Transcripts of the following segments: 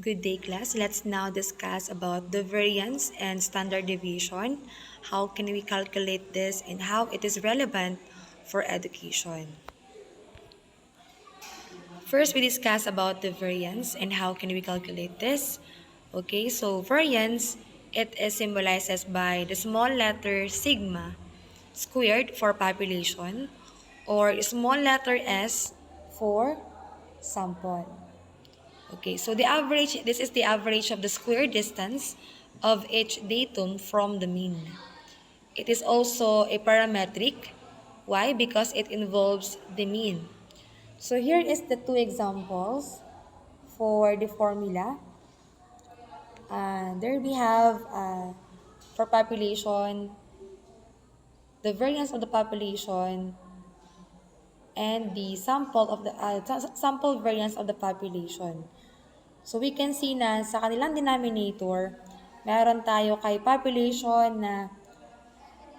Good day, class. Let's now discuss about the variance and standard deviation. How can we calculate this and how it is relevant for education? First, we discuss about the variance and how can we calculate this. Okay, so variance, it is symbolized by the small letter sigma squared for population or small letter s for sample. Okay, so this is the average of the square distance of each datum from the mean. It is also a parametric. Why? Because it involves the mean. So here is the two examples for the formula. There we have for population, the variance of the population and the sample variance of the population. So we can see na sa kanilang denominator, meron tayo kay population na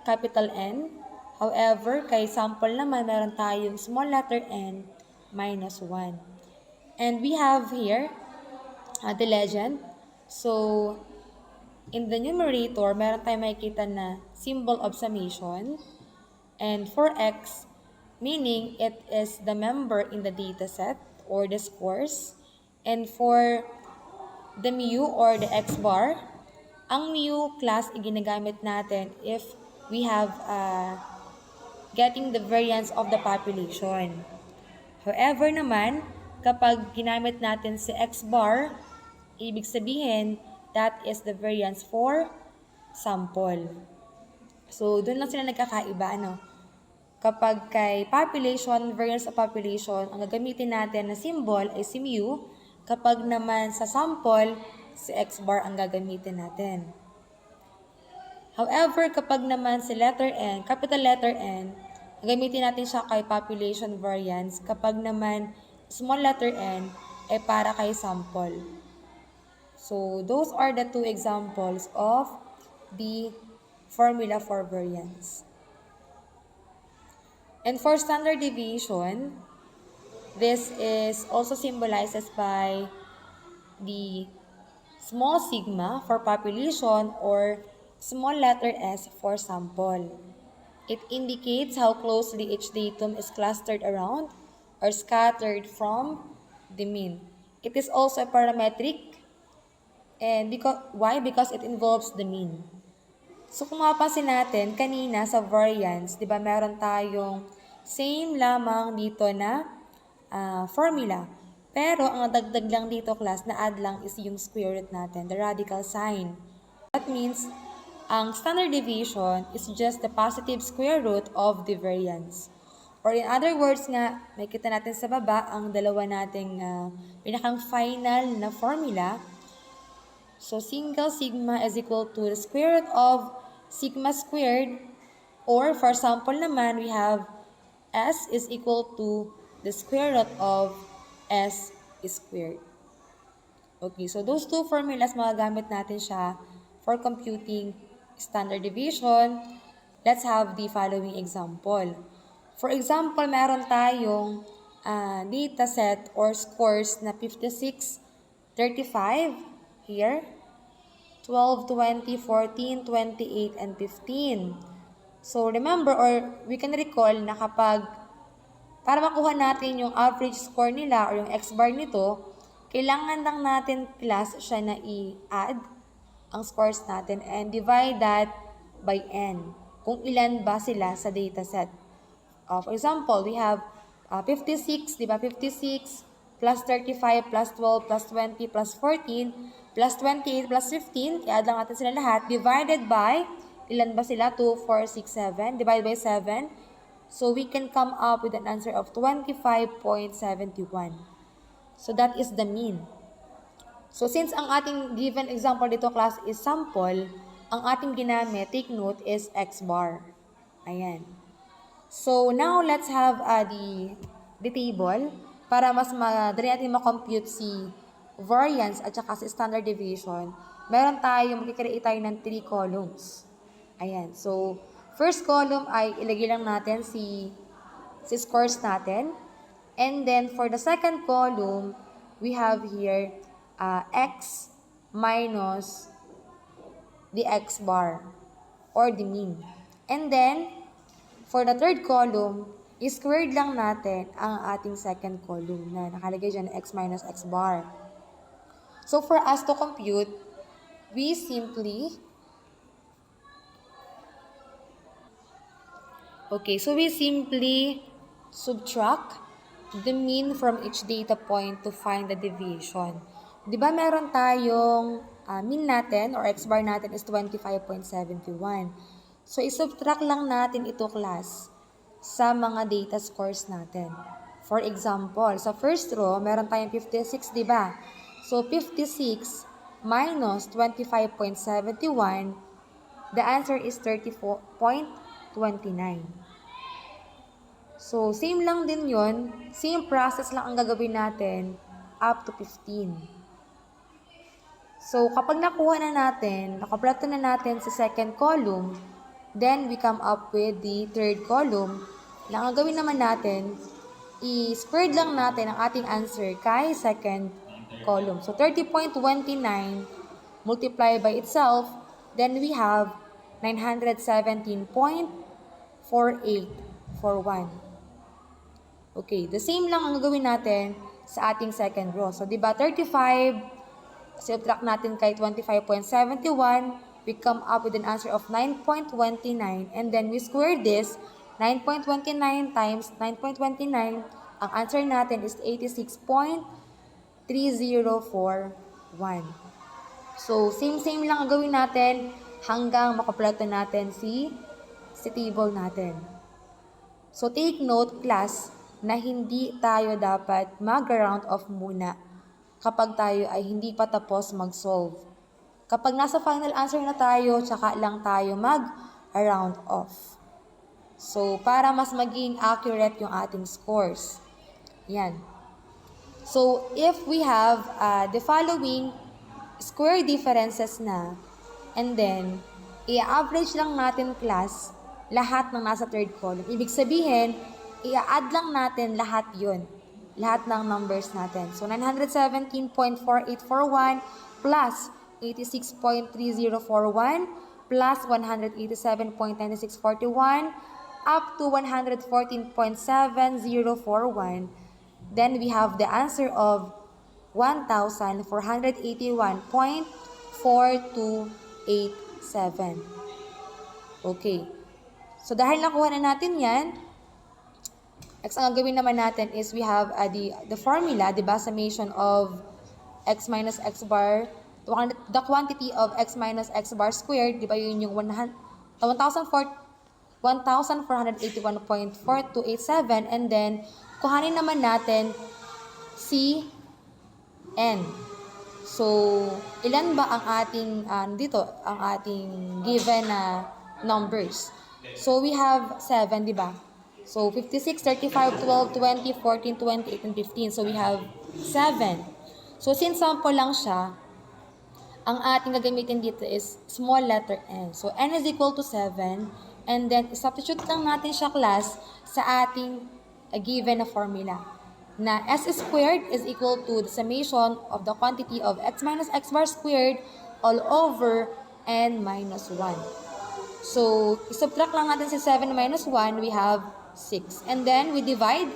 capital N. However, kay sample naman, meron tayong small letter n minus 1. And we have here the legend. So, in the numerator, meron tayong makikita na symbol of summation. And for x, meaning it is the member in the data set or the scores. And for the mu or the x bar, ang mu class ginagamit natin if we have getting the variance of the population. However naman, kapag ginamit natin si x bar, ibig sabihin that is the variance for sample. So, doon lang sila nagkakaiba, ano? Kapag kay population, variance of population, ang gagamitin natin na symbol ay si mu. Kapag naman sa sample, si x bar ang gagamitin natin. However, kapag naman si letter N, capital letter N, gagamitin natin siya kay population variance. Kapag naman small letter n, ay para kay sample. So, those are the two examples of the formula for variance. And for standard deviation, this is also symbolized by the small sigma for population or small letter s for sample. It indicates how closely each datum is clustered around or scattered from the mean. It is also a parametric. And why? Because it involves the mean. So kung mapapansin natin, kanina sa variance, di ba meron tayong same lamang dito na formula. Pero ang dagdag lang dito class, na add lang is yung square root natin, the radical sign. That means, ang standard deviation is just the positive square root of the variance. Or in other words nga, makita natin sa baba, ang dalawa nating pinakang final na formula. So, single sigma is equal to the square root of sigma squared. Or, for example naman, we have s is equal to the square root of s squared. Okay, so those two formulas, magagamit natin siya for computing standard deviation. Let's have the following example. For example, meron tayong data set or scores na 56, 35 here, 12, 20, 14, 28, and 15. So, remember or we can recall na kapag para makuha natin yung average score nila or yung x-bar nito, kailangan lang natin class siya na i-add ang scores natin and divide that by n. Kung ilan ba sila sa dataset. For example, we have 56, di ba? 56 plus 35 plus 12 plus 20 plus 14 plus 28 plus 15. I-add lang natin sila lahat. Divided by, ilan ba sila? 2, 4, 6, 7. Divided by 7. So, we can come up with an answer of 25.71. So, that is the mean. So, since ang ating given example dito class is sample, ang ating ginamit, take note, is x bar. Ayan. So, now let's have the table para mas madali natin makompute si variance at saka si standard deviation. Meron magkikreate tayo ng 3 columns. Ayan. So, first column ay ilagay lang natin si scores natin. And then, for the second column, we have here x minus the x bar or the mean. And then, for the third column, squared lang natin ang ating second column na nakalagay dyan x minus x bar. So, for us to compute, we simply subtract the mean from each data point to find the deviation. Di ba meron tayong mean natin or x bar natin is 25.71. So, isubtract lang natin ito class sa mga data scores natin. For example, sa first row, meron tayong 56, di ba? So, 56 minus 25.71, the answer is 34.29. So, same lang din yon, same process lang ang gagawin natin up to 15. So, kapag nakuha na natin, nakaplato na natin sa second column, then we come up with the third column. Na ang gagawin naman natin, i-squared lang natin ang ating answer kay second column. So, 30.29 multiplied by itself, then we have 917.4841. Okay, the same lang ang gagawin natin sa ating second row. So, di ba 35, subtract natin kay 25.71, we come up with an answer of 9.29, and then we square this, 9.29 times 9.29, ang answer natin is 86.3041. So, same lang ang gawin natin hanggang makaplato natin si table natin. So, take note, class, na hindi tayo dapat mag-round off muna kapag tayo ay hindi pa tapos mag-solve. Kapag nasa final answer na tayo, tsaka lang tayo mag-round off. So, para mas maging accurate yung ating scores. Yan. So, if we have the following square differences na, and then, i-average lang natin class lahat ng nasa third column. Ibig sabihin, i-add lang natin lahat yun. Lahat ng numbers natin. So, 917.4841 plus 86.3041 plus 187.9641 up to 114.7041. Then, we have the answer of 1,481.4287. Okay. So, dahil nakuha na natin yan, next, ang gagawin naman natin is we have the formula, diba, summation of x minus x bar, the quantity of x minus x bar squared, diba yun yung 1,481.4287, and then, kuhanin naman natin si n. So, ilan ba ang ating, ang ating given na numbers? So, we have 7, diba? So, 56, 35, 12, 20, 14, 28, and 15. So, we have 7. So, since sample lang siya, ang ating gagamitin dito is small letter n. So, n is equal to 7. And then, substitute lang natin siya, class, sa ating given na formula. Na s squared is equal to the summation of the quantity of x minus x bar squared all over n minus 1. So, subtract lang natin si 7 minus 1, we have 6. And then, we divide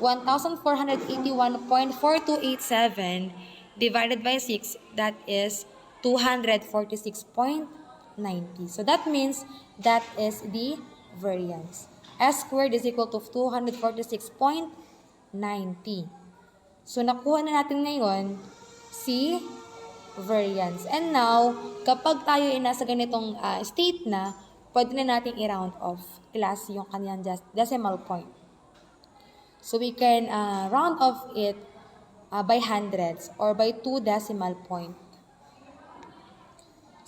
1,481.4287 divided by 6, that is 246.90. So, that means that is the variance. S squared is equal to 246.90. So, nakuha na natin ngayon si variance. And now, kapag tayo ay nasa ganitong state na, pwede na natin i-round off class yung kanyang decimal point. So, we can round off it by hundreds or by 2 decimal point.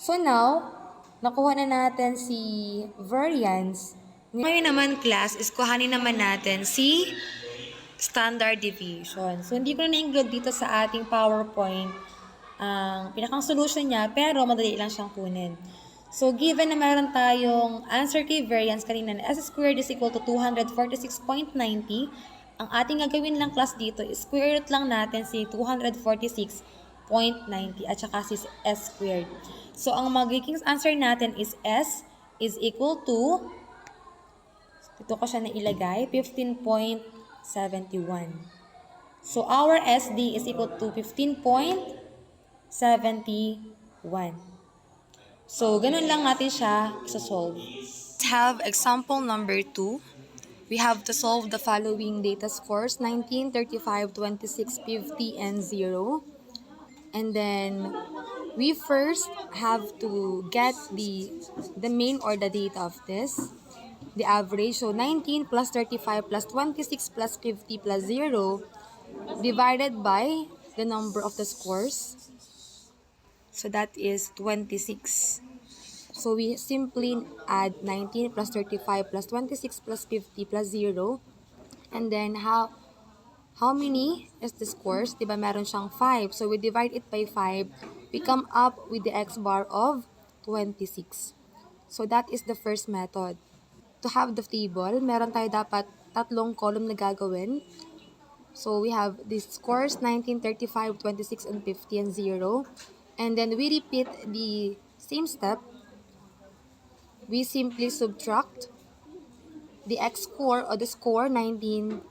So, now, nakuha na natin si variance. Ngayon naman, class, is kuhanin naman natin si standard deviation. So, hindi ko na na-include dito sa ating PowerPoint ang pinakang solution niya, pero madali lang siyang kunin. So, given na meron tayong answer kay variance kanina na s squared is equal to 246.90, Ang ating gagawin lang class dito is square root lang natin si 246.90 at saka si s squared. So, ang magiging answer natin is s is equal to, dito ko siya nailagay, 15.71. So, our SD is equal to 15.71. So, ganun lang natin siya isa-solve. Have example number 2. We have to solve the following data scores, 19, 35, 26, 50, and 0. And then, we first have to get the mean or the data of this, the average. So, 19 plus 35 plus 26 plus 50 plus 0 divided by the number of the scores. So, that is 26. So, we simply add 19 plus 35 plus 26 plus 50 plus 0. And then, how many is the scores? Diba meron siyang 5. So, we divide it by 5. We come up with the x bar of 26. So, that is the first method. To have the table, meron tayo dapat tatlong column na gagawin. So, we have the scores 19, 35, 26, and 50, and 0. And then, we repeat the same step. We simply subtract the x score or the score 19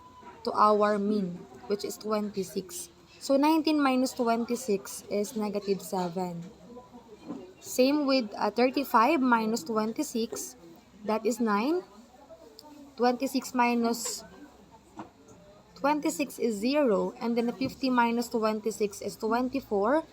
to our mean, which is 26. So 19 minus 26 is negative 7. Same with 35 minus 26, that is 9. 26 minus 26 is 0, and then 50 minus 26 is 24.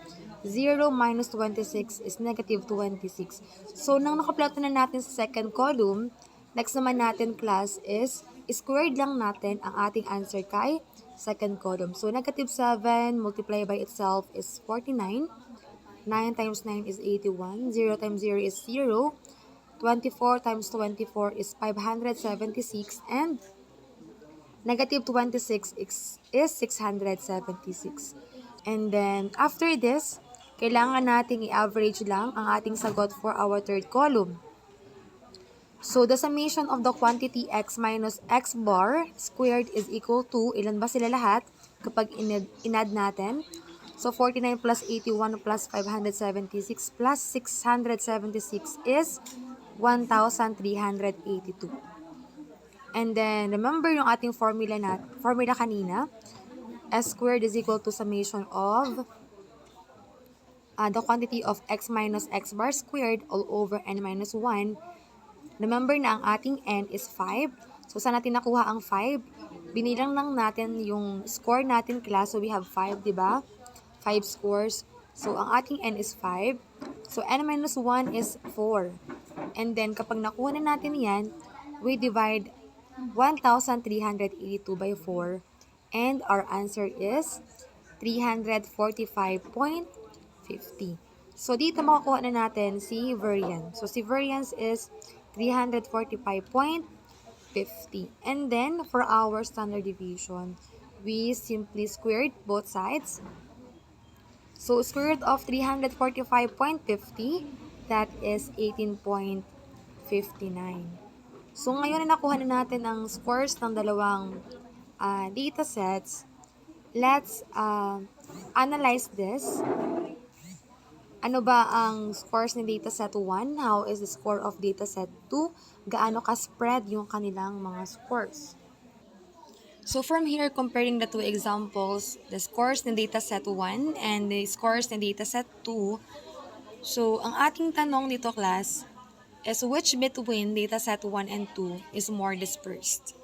0 minus 26 is negative 26. So, nang nakaplato na natin sa second column, next naman natin class is squared lang natin ang ating answer kay second column. So, negative 7 multiplied by itself is 49. 9 times 9 is 81. 0 times 0 is 0. 24 times 24 is 576. And negative 26 is 676. And then, after this, kailangan nating i-average lang ang ating sagot for our third column. So, the summation of the quantity x minus x bar squared is equal to, ilan ba sila lahat kapag inad natin? So, 49 plus 81 plus 576 plus 676 is 1,382. And then, remember yung ating formula kanina, s squared is equal to summation of the quantity of x minus x bar squared all over n minus 1. Remember na ang ating n is 5. So, saan natin nakuha ang 5? Binilang lang natin yung score natin class. So, we have 5, di ba? 5 scores. So, ang ating n is 5. So, n minus 1 is 4. And then, kapag nakuha na natin yan, we divide 1,382 by 4. And our answer is 345.50. So, dito makakuha na natin si variance. So, si variance is 345.50. And then, for our standard deviation, we simply squared both sides. So, square root of 345.50, that is 18.59. So, ngayon na nakuha na natin ang scores ng dalawang data sets. Let's analyze this. Ano ba ang scores ni dataset 1? How is the score of dataset 2? Gaano ka-spread yung kanilang mga scores? So from here, comparing the two examples, the scores ni dataset 1 and the scores ni dataset 2, so ang ating tanong dito class is which between dataset 1 and 2 is more dispersed?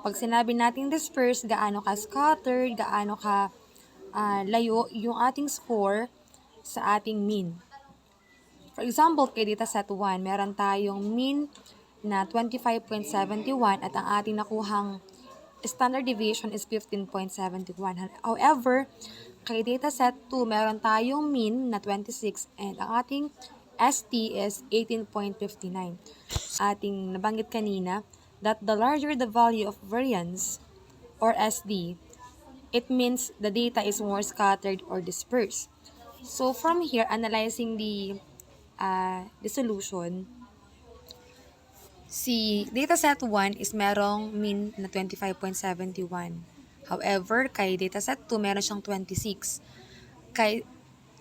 Pag sinabi natin dispersed, gaano ka scattered, gaano ka layo yung ating score sa ating mean. For example, kay dataset 1, meron tayong mean na 25.71 at ang ating nakuhang standard deviation is 15.71. However, kay dataset 2, meron tayong mean na 26 and ang ating ST is 18.59. Ating nabanggit kanina that the larger the value of variance or SD, it means the data is more scattered or dispersed. So from here, analyzing the solution, Si dataset 1 is merong mean na 25.71. However, kay dataset 2 meron siyang 26. Kay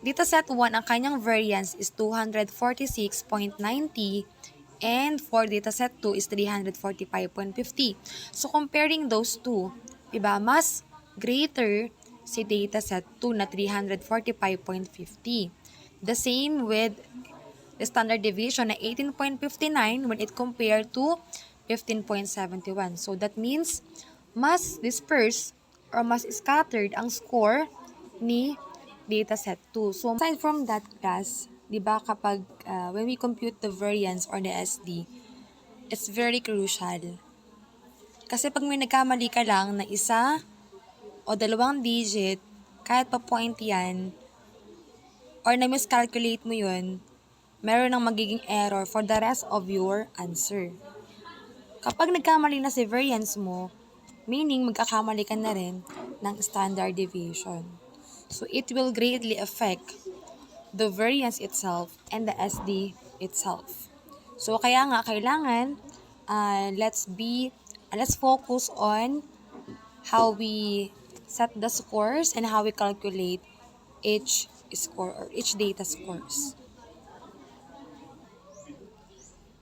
dataset 1, ang kanyang variance is 246.90 and for dataset 2 is 345.50. So, comparing those two, diba, mas greater si dataset 2 na 345.50. The same with the standard deviation na 18.59 when it compared to 15.71. So, that means mas dispersed or mas scattered ang score ni dataset 2. So, aside from that class, di ba kapag when we compute the variance or the SD, it's very crucial. Kasi pag may nagkamali ka lang na isa o dalawang digit, kahit pa point yan, or na-miscalculate mo yun, meron ng magiging error for the rest of your answer. Kapag nagkamali na si variance mo, meaning magkakamali ka na rin ng standard deviation. So, it will greatly affect the variance itself and the SD itself. So, kaya nga, kailangan, let's focus on how we set the scores and how we calculate each score or each data scores.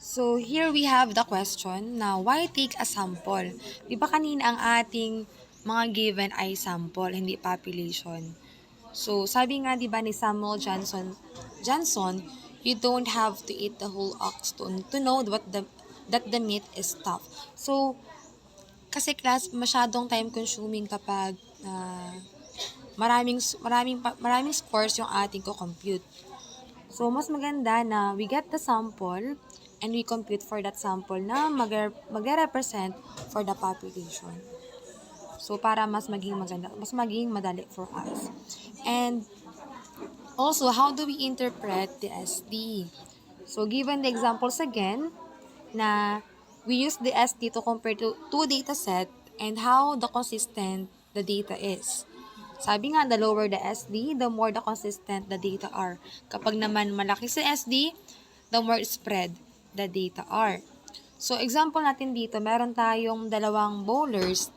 So, here we have the question na why take a sample? Di ba kanina ang ating mga given ay sample, hindi population? So, sabi nga di ba ni Samuel Johnson, you don't have to eat the whole ox to know that the meat is tough. So, kasi class, masyadong time consuming kapag maraming scores yung ating ko-compute. So, mas maganda na we get the sample and we compute for that sample na magre-represent for the population. So, para mas maging maganda, mas maging madali for us. And also, how do we interpret the SD? So, given the examples again, na we use the SD to compare to two data set and how the consistent the data is. Sabi nga, the lower the SD, the more the consistent the data are. Kapag naman malaki sa SD, the more spread the data are. So, example natin dito, meron tayong dalawang bowlers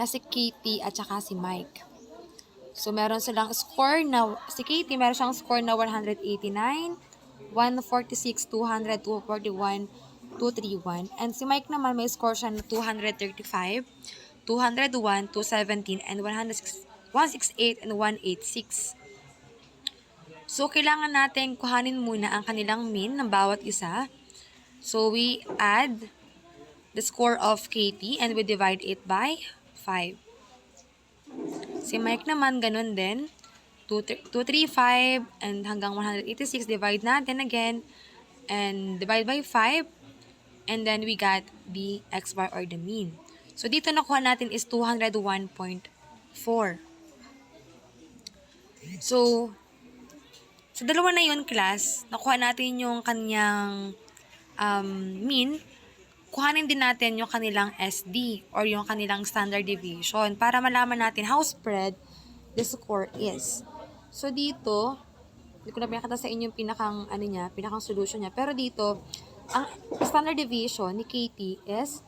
na si Katie at saka si Mike. So, meron silang score na, si Katie meron siyang score na 189, 146, 200, 241, 231. And si Mike naman may score siya na 235, 201, 217, and 168, and 186. So, kailangan natin kuhanin muna ang kanilang mean ng bawat isa. So, we add the score of Katie and we divide it by 5. Si Mike naman, ganun din. 235 and hanggang 186, divide natin again and divide by 5. And then we got the x bar or the mean. So, dito nakuha natin is 201.4. So, sa dalawa na yun, class, nakuha natin yung kanyang mean. Kuhanin din natin yung kanilang SD or yung kanilang standard deviation para malaman natin how spread the score is. So, dito, hindi ko na pinakita sa inyo yung pinakang solution niya. Pero dito, ang standard deviation ni Katie is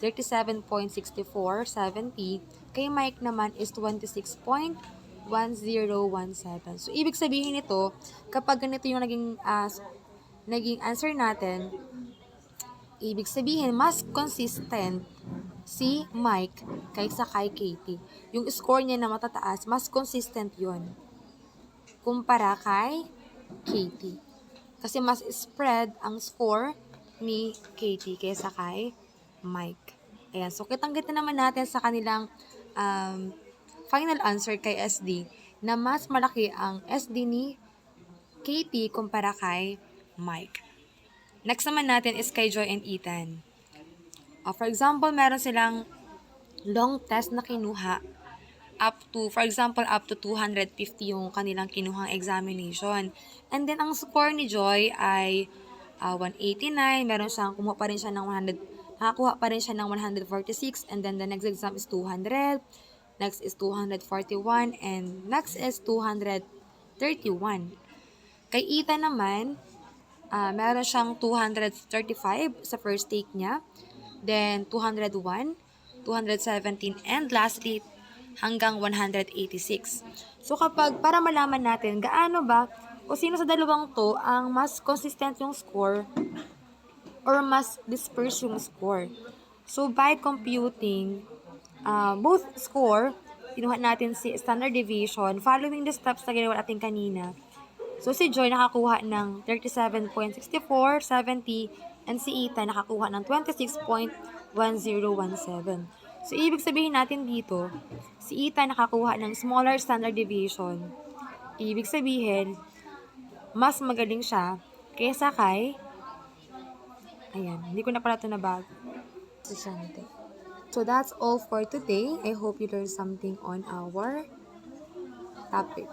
37.6470. Kay Mike naman is 26.1017. So, ibig sabihin nito, kapag ganito yung naging answer natin, ibig sabihin, mas consistent si Mike kaysa kay Katie. Yung score niya na matataas, mas consistent yon kumpara kay Katie. Kasi mas spread ang score ni Katie kaysa kay Mike. Ayan. So, kitang-kita naman natin sa kanilang final answer kay SD na mas malaki ang SD ni Katie kumpara kay Mike. Next naman natin is kay Joy and Ethan. For example, meron silang long test na kinuha for example, up to 250 yung kanilang kinuhang examination. And then, ang score ni Joy ay 189. Nakakuha pa rin siya ng 146. And then, the next exam is 200. Next is 241. And next is 231. Kay Ethan naman, meron siyang 235 sa first take niya, then 201, 217, and lastly, hanggang 186. So para malaman natin gaano ba o sino sa dalawang to ang mas consistent yung score or mas disperse yung score. So by computing both score, kinuha natin si standard deviation following the steps na ginawa natin kanina. So, si Joy nakakuha ng 37.64, 70, and si Ethan nakakuha ng 26.1017. So, ibig sabihin natin dito, si Ethan nakakuha ng smaller standard deviation. Ibig sabihin, mas magaling siya kaysa kay, ayan, hindi ko na pala ito nabag. So, that's all for today. I hope you learned something on our topic.